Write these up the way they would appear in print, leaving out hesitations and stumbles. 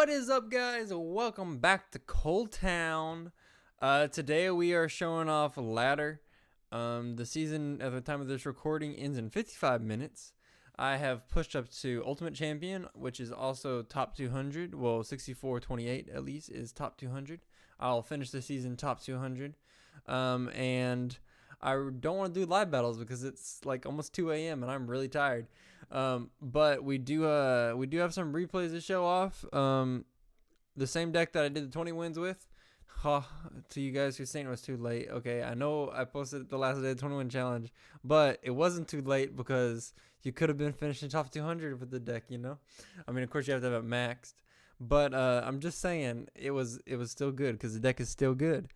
What is up, guys? Welcome back to Coltown. Today we are showing off ladder. The season at the time of this recording ends in 55 minutes. I have pushed up to Ultimate Champion, which is also top 200. Well, 64-28 at least is top 200. I'll finish the season top 200. And I don't want to do live battles because it's like almost 2 a.m. and I'm really tired. But we do have some replays to show off. The same deck that I did the 20 wins with. To you guys who saying it was too late. Okay, I know I posted the last day of the 20 win challenge, but it wasn't too late because you could have been finishing top 200 with the deck, you know? I mean, of course you have to have it maxed, but I'm just saying it was still good because the deck is still good.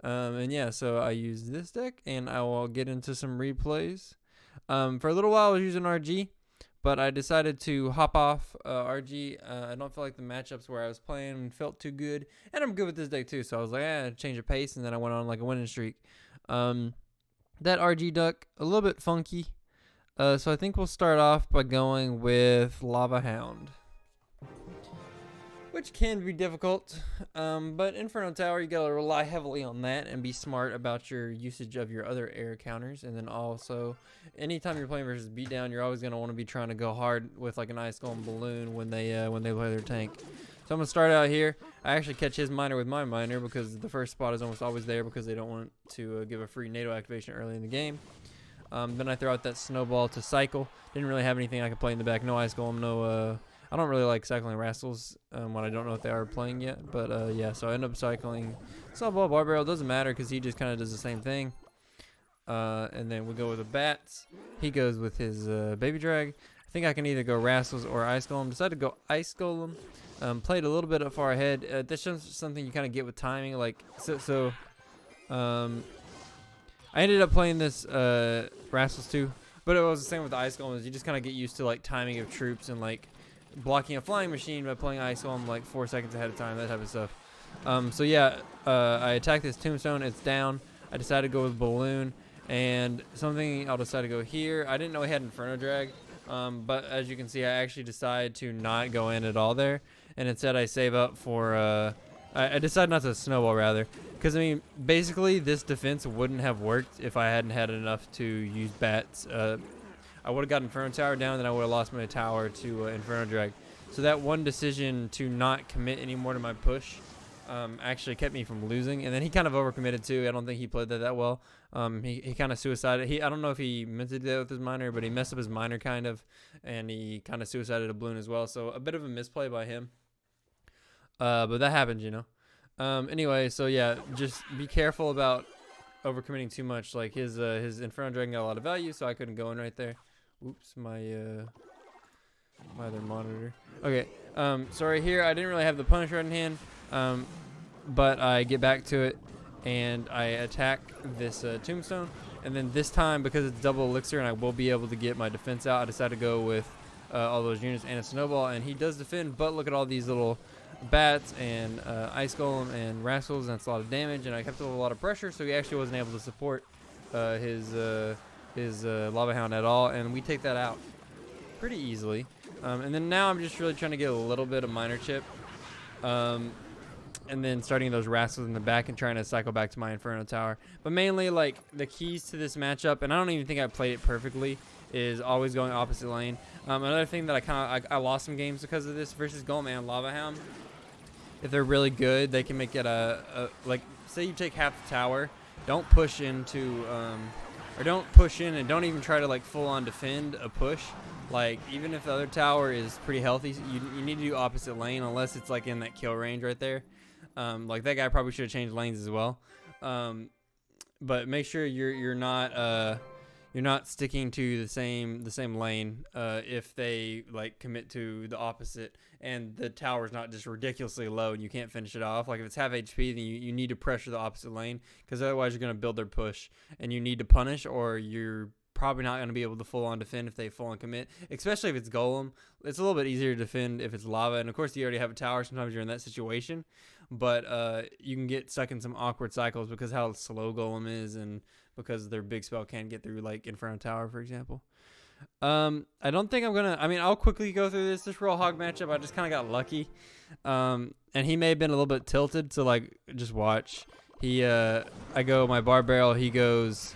And yeah, so I used this deck and I will get into some replays. For a little while I was using RG, but I decided to hop off RG. I don't feel like the matchups where I was playing felt too good. And I'm good with this deck too. So I was like, change of pace. And then I went on like a winning streak. That RG deck, a little bit funky. So I think we'll start off by going with Lava Hound, which can be difficult. But Inferno Tower, you gotta rely heavily on that and be smart about your usage of your other air counters. And then also, anytime you're playing versus beatdown, you're always gonna want to be trying to go hard with like an Ice Golem Balloon when they play their tank. So I'm gonna start out here. I actually catch his miner with my miner because the first spot is almost always there because they don't want to give a free NATO activation early in the game. Then I throw out that snowball to cycle. Didn't really have anything I could play in the back. No Ice Golem, no. I don't really like cycling Rascals when I don't know if they are playing yet. But yeah, so I end up cycling Snowball Barbarrel. Doesn't matter because he just kind of does the same thing. And then we go with the Bats. He goes with his Baby Drag. I think I can either go Rascals or Ice Golem. Decided to go Ice Golem. Played a little bit far ahead. That's just something you kind of get with timing. Like I ended up playing this Rascals too. But it was the same with the Ice Golem. You just kind of get used to like timing of troops and like blocking a flying machine by playing Ice Golem like 4 seconds ahead of time, that type of stuff. So yeah, I attacked this Tombstone. It's down. I decided to go with Balloon, and something I'll decide to go here. I didn't know he had Inferno Drag, but as you can see, I actually decided to not go in at all there, and instead I save up for. I decided not to snowball rather, because I mean basically this defense wouldn't have worked if I hadn't had enough to use Bats. I would have got Inferno Tower down, then I would have lost my tower to Inferno Drag. So that one decision to not commit anymore to my push actually kept me from losing. And then he kind of overcommitted too. I don't think he played that well. He kind of suicided. I don't know if he meant to do that with his miner, but he messed up his miner kind of, and he kind of suicided a balloon as well. So a bit of a misplay by him. But that happens, you know. Anyway, so yeah, just be careful about overcommitting too much. Like his Inferno Dragon got a lot of value, so I couldn't go in right there. Oops, my other monitor. Okay, so right here I didn't really have the Punisher in hand, but I get back to it and I attack this Tombstone, and then this time because it's double elixir and I will be able to get my defense out, I decided to go with all those units and a snowball, and he does defend, but look at all these little Bats and Ice Golem and Rascals, and that's a lot of damage, and I kept up a lot of pressure, so he actually wasn't able to support his Lava Hound at all, and we take that out pretty easily. And then now I'm just really trying to get a little bit of miner chip, and then starting those Rascals in the back and trying to cycle back to my Inferno Tower. But mainly, like, the keys to this matchup, and I don't even think I played it perfectly, is always going opposite lane. Another thing that I lost some games because of this versus Goldman and Lava Hound. If they're really good, they can make it like, say you take half the tower, don't push into or don't push in and don't even try to like full on defend a push. Like, even if the other tower is pretty healthy, you need to do opposite lane unless it's like in that kill range right there. Like that guy probably should have changed lanes as well. But make sure you're not sticking to the same lane if they like commit to the opposite and the tower's not just ridiculously low and you can't finish it off. Like if it's half HP, then you need to pressure the opposite lane, because otherwise you're going to build their push and you need to punish, or you're probably not going to be able to full on defend if they full on commit, especially if it's Golem. It's a little bit easier to defend if it's Lava, and of course you already have a tower. Sometimes you're in that situation, but you can get stuck in some awkward cycles because how slow Golem is and because their big spell can't get through like Inferno Tower, for example. I don't think I'm gonna. I mean, I'll quickly go through this Royal Hog matchup. I just kind of got lucky. And he may have been a little bit tilted. So like, just watch. I go my bar barrel. He goes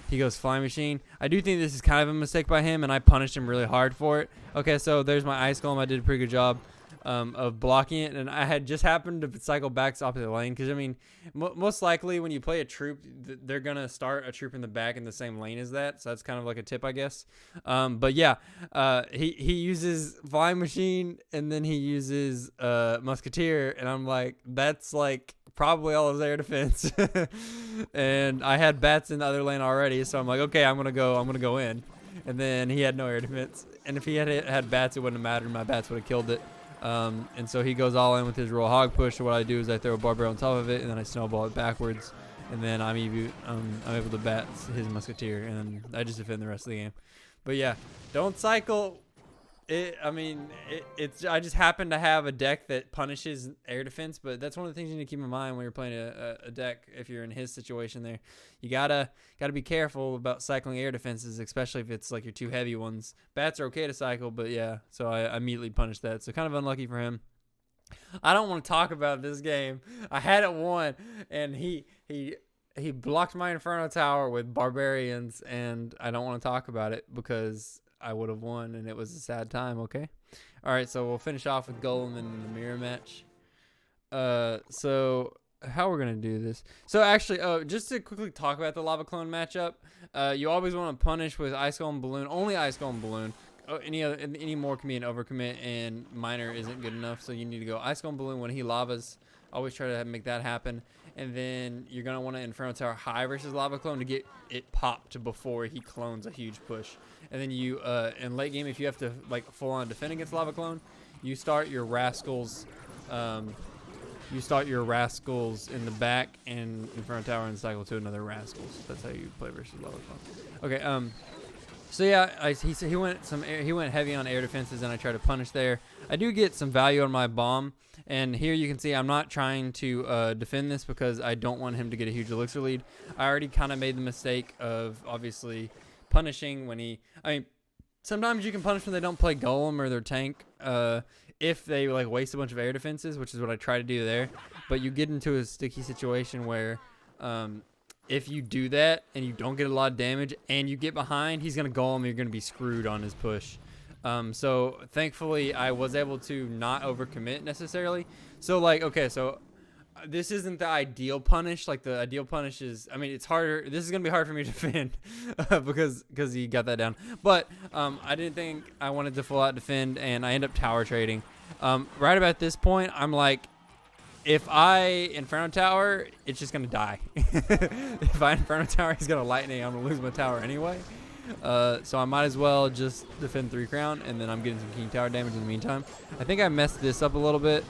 flying machine. I do think this is kind of a mistake by him, and I punished him really hard for it. Okay, so there's my ice golem. I did a pretty good job of blocking it, and I had just happened to cycle back to opposite lane because I mean, most likely when you play a troop, they're gonna start a troop in the back in the same lane as that. So that's kind of like a tip, I guess. But yeah, he uses flying machine, and then he uses musketeer, and I'm like, that's like probably all of their defense. And I had bats in the other lane already, so I'm like, okay, I'm gonna go in. And then he had no air defense, and if he had bats, it wouldn't have mattered. My bats would have killed it. And so he goes all in with his Royal Hog push. So what I do is I throw a bar barrel on top of it, and then I snowball it backwards, and then I'm able to bat his musketeer, and I just defend the rest of the game. But yeah, don't cycle. I just happen to have a deck that punishes air defense, but that's one of the things you need to keep in mind when you're playing a deck. If you're in his situation there, you gotta be careful about cycling air defenses, especially if it's like your two heavy ones. Bats are okay to cycle, but yeah, so I immediately punished that. So kind of unlucky for him. I don't want to talk about this game. I had it won, and he blocked my Inferno Tower with barbarians, and I don't want to talk about it because I would have won, and it was a sad time. Okay, all right. So we'll finish off with Goldman in the mirror match. So how we're gonna do this? So actually, just to quickly talk about the lava clone matchup, you always want to punish with ice golem balloon. Only ice golem balloon. Any more can be an overcommit, and minor isn't good enough. So you need to go ice golem balloon when he lavas. Always try to make that happen. And then you're gonna want to Inferno Tower high versus lava clone to get it popped before he clones a huge push. And then you in late game, if you have to like full on defend against lava clone, you start your rascals. You start your rascals in the back and Inferno Tower and cycle to another rascals. That's how you play versus lava clone. Okay. So yeah, he went heavy on air defenses, and I try to punish there. I do get some value on my bomb, and here you can see I'm not trying to defend this because I don't want him to get a huge elixir lead. I already kind of made the mistake of obviously punishing when he. I mean, sometimes you can punish when they don't play golem or their tank. If they like waste a bunch of air defenses, which is what I try to do there. But you get into a sticky situation where. If you do that and you don't get a lot of damage and you get behind, he's going to golem. You're going to be screwed on his push. So thankfully I was able to not overcommit necessarily. So like, okay, so this isn't the ideal punish. Like the ideal punish is, I mean, it's harder. This is going to be hard for me to defend because he got that down. But I didn't think I wanted to full out defend, and I end up tower trading. Right about this point, I'm like, if I Inferno Tower, it's just going to die. If I Inferno Tower, he's going to lightning. I'm going to lose my tower anyway. So I might as well just defend 3 crown, and then I'm getting some King Tower damage in the meantime. I think I messed this up a little bit.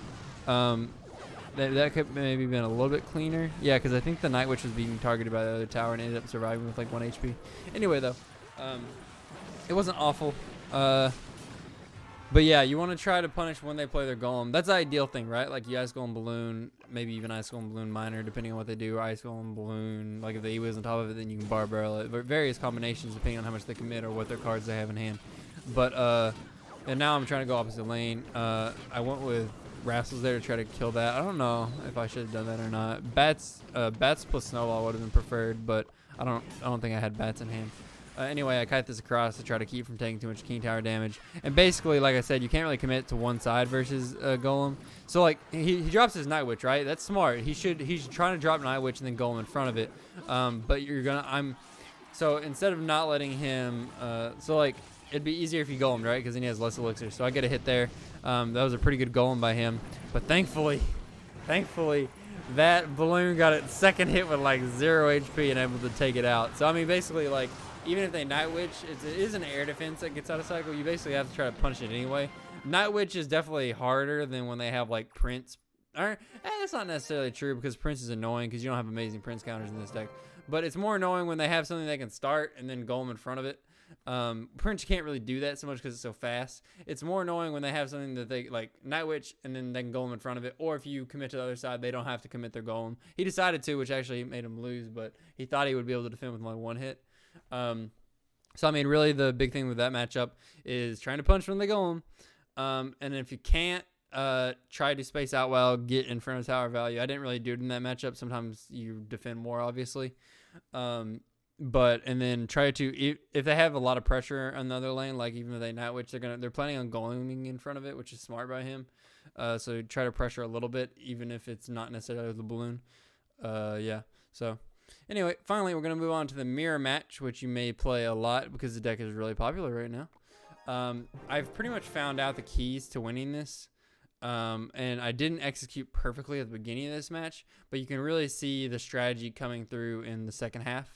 That could maybe been a little bit cleaner. Yeah, because I think the Night Witch was being targeted by the other tower and ended up surviving with like 1 HP. Anyway, though, it wasn't awful. But yeah, you want to try to punish when they play their golem. That's the ideal thing, right? Like you ice golem balloon, maybe even ice golem balloon minor, depending on what they do. Or ice golem balloon, like if the E was on top of it, then you can bar barrel it. Various combinations depending on how much they commit or what their cards they have in hand. But and now I'm trying to go opposite lane. I went with Rascals there to try to kill that. I don't know if I should have done that or not. Bats plus snowball would have been preferred, but I don't think I had bats in hand. Anyway, I kite this across to try to keep from taking too much King Tower damage. And basically, like I said, you can't really commit to one side versus Golem. So, like, he drops his Night Witch, right? That's smart. He's trying to drop Night Witch and then Golem in front of it. But so instead of not letting him, so, like, it'd be easier if he Golem, right? Because then he has less elixir. So I get a hit there. That was a pretty good Golem by him. But thankfully, that balloon got its second hit with, like, 0 HP and able to take it out. So, I mean, basically, like, even if they Night Witch, it is an air defense that gets out of cycle. You basically have to try to punch it anyway. Night Witch is definitely harder than when they have like Prince. That's not necessarily true because Prince is annoying because you don't have amazing Prince counters in this deck. But it's more annoying when they have something they can start and then Golem in front of it. Prince can't really do that so much because it's so fast. It's more annoying when they have something that they like Night Witch and then they can Golem in front of it. Or if you commit to the other side, they don't have to commit their Golem. He decided to, which actually made him lose, but he thought he would be able to defend with only 1 hit. So I mean, really, the big thing with that matchup is trying to punch when they go them. And if you can't, try to space out well, get Inferno Tower value. I didn't really do it in that matchup. Sometimes you defend more, obviously. And then try to, if they have a lot of pressure on the other lane, like even though they Night Witch, they're planning on going in front of it, which is smart by him. So try to pressure a little bit, even if it's not necessarily the balloon. Yeah. So anyway, finally, we're going to move on to the mirror match, which you may play a lot because the deck is really popular right now. I've pretty much found out the keys to winning this. And I didn't execute perfectly at the beginning of this match, but you can really see the strategy coming through in the second half.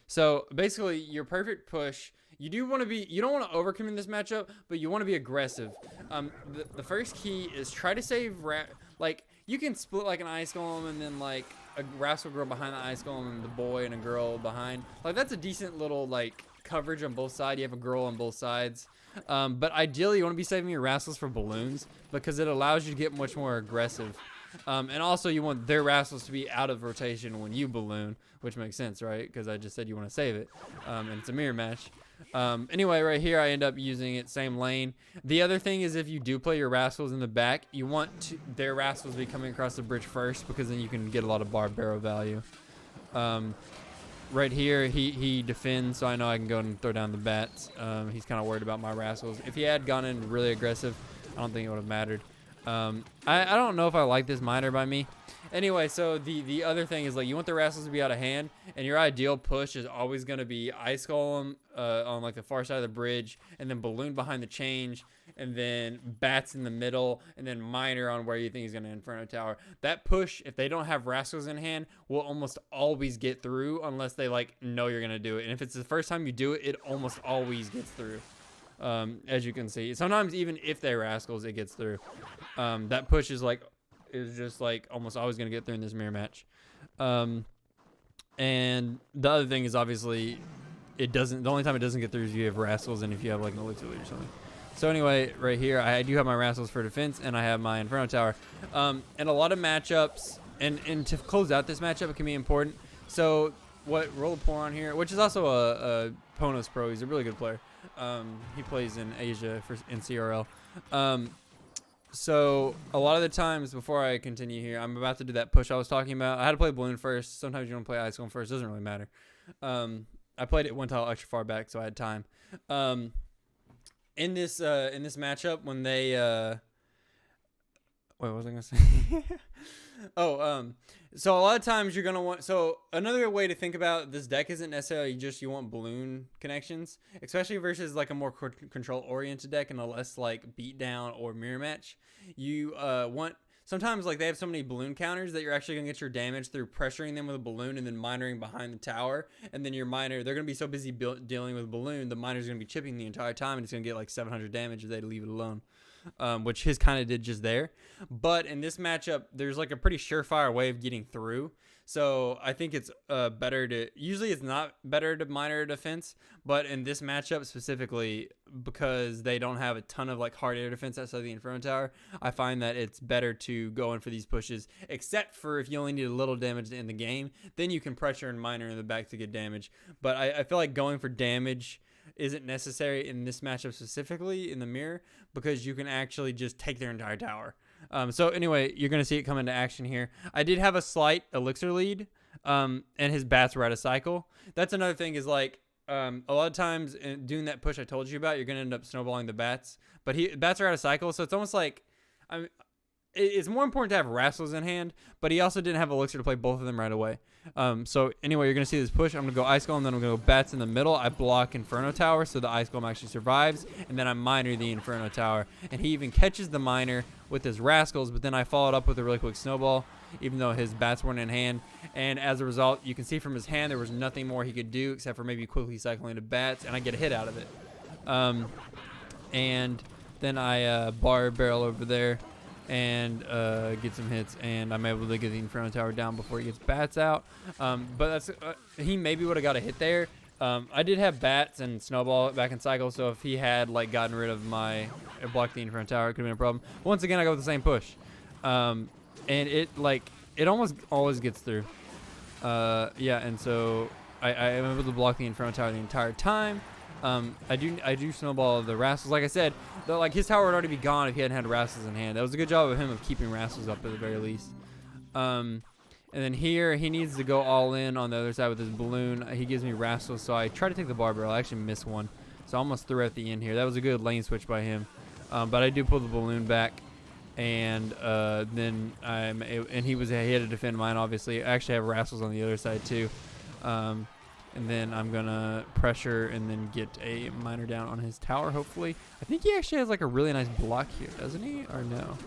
So basically your perfect push, you don't want to overcommit this matchup, but you want to be aggressive. The first key is try to save, like you can split like an Ice Golem and then like a Rascal Girl behind the Ice Golem and the boy and a girl behind. Like that's a decent little like coverage on both sides. You have a girl on both sides. But ideally you want to be saving your Rascals for balloons because it allows you to get much more aggressive. And also you want their Rascals to be out of rotation when you balloon, which makes sense, right? Because I just said you want to save it. And it's a mirror match. Anyway, right here I end up using it same lane. The other thing is if you do play your Rascals in the back, you want their Rascals to be coming across the bridge first because then you can get a lot of bar barrel value. Right here, he defends, so I know I can go and throw down the bats. He's kind of worried about my Rascals. If he had gone in really aggressive, I don't think it would have mattered. I don't know if I like this miner by me. Anyway, so the other thing is like you want the Rascals to be out of hand, and your ideal push is always going to be Ice Golem on like the far side of the bridge, and then Balloon behind the change, and then Bats in the middle, and then Miner on where you think he's going to Inferno Tower. That push, if they don't have Rascals in hand, will almost always get through unless they like know you're going to do it. And if it's the first time you do it, it almost always gets through. As you can see, sometimes even if they're Rascals, it gets through. That push is just like almost always going to get through in this mirror match. And the other thing is obviously the only time it doesn't get through is if you have Rascals and if you have like an Elixir Lead or something. So anyway, right here, I do have my Rascals for defense and I have my Inferno Tower. And a lot of matchups, and to close out this matchup, it can be important. So what Roll a Pour on here, which is also a Ponos Pro, he's a really good player. He plays in Asia in CRL. So a lot of the times before I continue here, I'm about to do that push I was talking about. I had to play Balloon first. Sometimes you want to play Ice Golem first. Doesn't really matter. I played it one tile extra far back, so I had time. In this matchup, when they what was I gonna say? So a lot of times you're gonna want. So another way to think about this deck isn't necessarily just you want balloon connections, especially versus like a more control oriented deck and a less like beatdown or mirror match. You want sometimes like they have so many balloon counters that you're actually gonna get your damage through pressuring them with a balloon and then minering behind the tower, and then your miner, they're gonna be so busy dealing with a balloon, the miner's gonna be chipping the entire time and it's gonna get like 700 damage if they leave it alone. Which his kind of did just there. But in this matchup, there's like a pretty surefire way of getting through. So I think it's better to, usually it's not better to miner defense, but in this matchup specifically, because they don't have a ton of like hard air defense outside the Inferno Tower, I find that it's better to go in for these pushes, except for if you only need a little damage to end the game, then you can pressure and miner in the back to get damage. But I feel like going for damage isn't necessary in this matchup specifically in the mirror because you can actually just take their entire tower. So anyway, you're going to see it come into action here. I did have a slight elixir lead, and his bats were out of cycle. That's another thing is like a lot of times in doing that push I told you about, you're going to end up snowballing the bats. But bats are out of cycle, so it's almost like it's more important to have Rascals in hand, but he also didn't have Elixir to play both of them right away. So anyway, you're going to see this push. I'm going to go Ice Golem, then I'm going to go Bats in the middle. I block Inferno Tower, so the Ice Golem actually survives, and then I miner the Inferno Tower. And he even catches the miner with his Rascals, but then I followed up with a really quick snowball, even though his Bats weren't in hand. And as a result, you can see from his hand there was nothing more he could do except for maybe quickly cycling to Bats, and I get a hit out of it. And then I bar barrel over there and get some hits, and I'm able to get the Inferno Tower down before he gets Bats out. But that's he maybe would have got a hit there. I did have Bats and Snowball back in cycle, so if he had like gotten rid of my blocked the Inferno Tower, it could have been a problem. Once again, I go with the same push, and it almost always gets through. Yeah, and so I am able to block the Inferno Tower the entire time. I do snowball the Rascals. Like I said, like his tower would already be gone if he hadn't had Rascals in hand. That was a good job of him of keeping Rascals up at the very least. And then here, he needs to go all in on the other side with his balloon. He gives me Rascals, so I try to take the Barbell. I actually missed one, so I almost threw at the end here. That was a good lane switch by him. But I do pull the balloon back, and then he had to defend mine, obviously. I actually have Rascals on the other side, too. And then I'm going to pressure and then get a miner down on his tower, hopefully. I think he actually has, like, a really nice block here, doesn't he? Or no?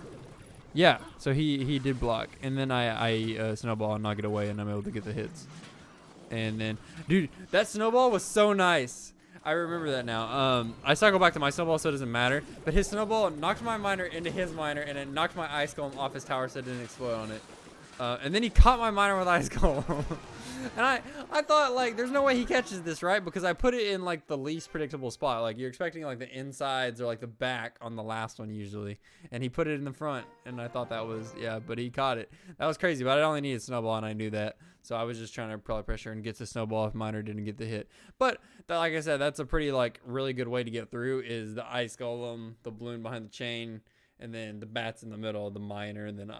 Yeah, so he did block. And then I snowball and knock it away, and I'm able to get the hits. And then, dude, that snowball was so nice. I remember that now. I cycle back to my snowball, so it doesn't matter. But his snowball knocked my miner into his miner, and it knocked my ice golem off his tower, so it didn't explode on it. And then he caught my miner with ice golem. And I thought, like, there's no way he catches this, right? Because I put it in, like, the least predictable spot. Like, you're expecting, like, the insides or, like, the back on the last one usually. And he put it in the front. And I thought that was, yeah, but he caught it. That was crazy. But I only needed snowball, and I knew that. So I was just trying to probably pressure and get the snowball if miner didn't get the hit. But, like I said, that's a pretty, like, really good way to get through is the ice golem, the balloon behind the chain, and then the bats in the middle, the miner, and then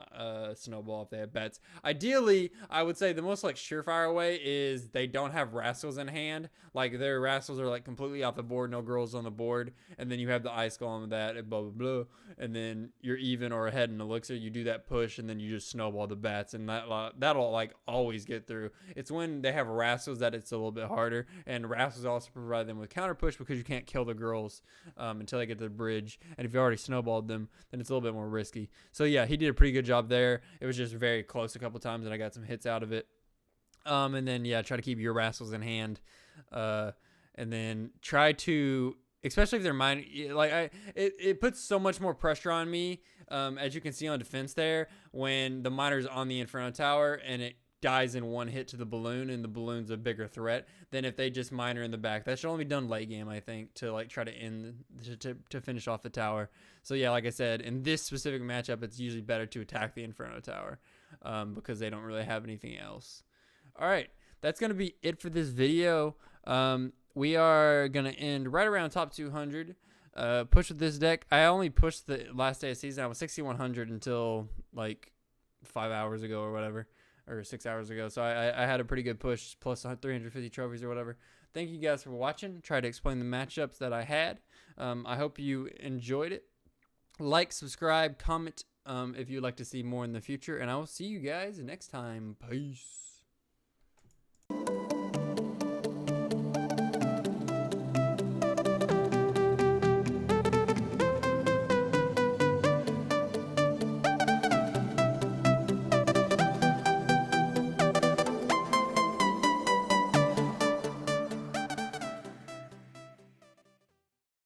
snowball if they have bats. Ideally, I would say the most like surefire way is they don't have Rascals in hand. Like their Rascals are like completely off the board, no girls on the board, and then you have the ice golem with that, and blah blah blah, and then you're even or ahead in elixir. You do that push, and then you just snowball the bats, and that'll like always get through. It's when they have Rascals that it's a little bit harder, and Rascals also provide them with counter push because you can't kill the girls until they get to the bridge, and if you already snowballed them, then it's a little bit more risky. So yeah, he did a pretty good job there. It was just very close a couple times, and I got some hits out of it. And then yeah, try to keep your Rascals in hand, and then try to, especially if they're mine, like it puts so much more pressure on me, as you can see on defense there, when the miner's on the Inferno Tower and it dies in one hit to the balloon, and the balloon's a bigger threat than if they just miner in the back. That should only be done late game, I think, to like try to end to finish off the tower. So yeah, like I said, in this specific matchup, it's usually better to attack the Inferno Tower, because they don't really have anything else. All right, that's gonna be it for this video. We are gonna end right around top 200. Push with this deck. I only pushed the last day of season. I was 6100 until like 5 hours ago or whatever, or 6 hours ago. So I had a pretty good push, plus 350 trophies or whatever. Thank you guys for watching. Try to explain the matchups that I had. I hope you enjoyed it. Like, subscribe, comment if you'd like to see more in the future. And I will see you guys next time. Peace.